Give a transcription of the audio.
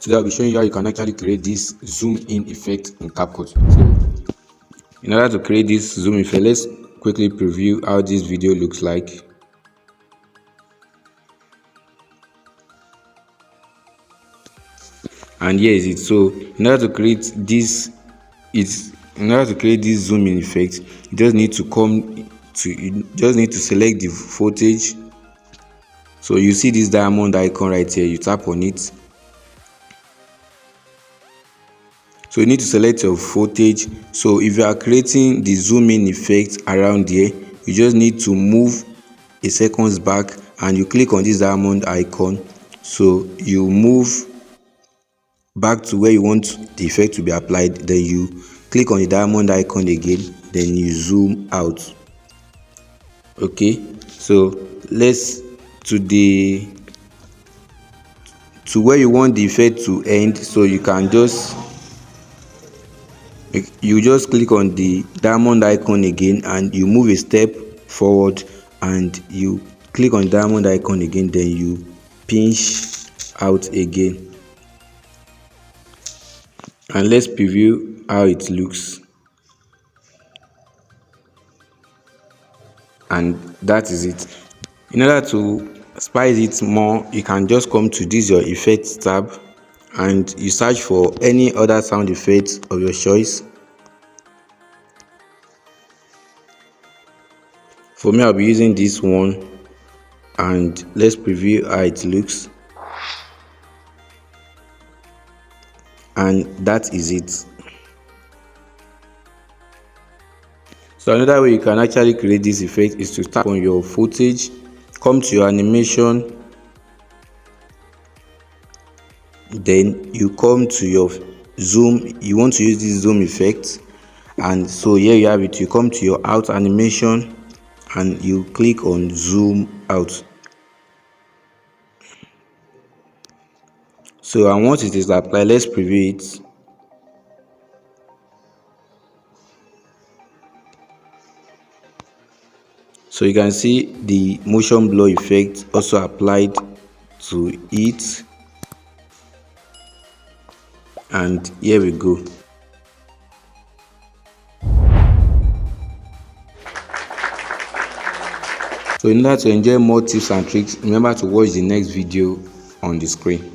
Today I'll be showing you how you can actually create this zoom in effect in Capcut. So in order to create this zoom effect, let's quickly preview how this video looks like. And here is it. So in order to create this zoom in effect, you just need to select the footage. So you see this diamond icon right here, you tap on it. So you need to select your footage. So if you are creating the zoom in effect around here, you just need to move a seconds back and you click on this diamond icon. So you move back to where you want the effect to be applied, then you click on the diamond icon again, then you zoom out. Okay, so let's to where you want the effect to end. So you just click on the diamond icon again and you move a step forward and you click on diamond icon again, then you pinch out again. And let's preview how it looks. And that is it. In order to spice it more, you can just come to this your effects tab and you search for any other sound effects of your choice. For me, I'll be using this one, and let's preview how it looks. And that is it. So another way you can actually create this effect is to tap on your footage, come to your animation, then you come to your zoom. You want to use this zoom effect, and so here you have it. You come to your out animation and you click on zoom out. So and once it is applied, let's preview it. So you can see the motion blur effect also applied to it, and here we go. So in order to enjoy more tips and tricks, remember to watch the next video on the screen.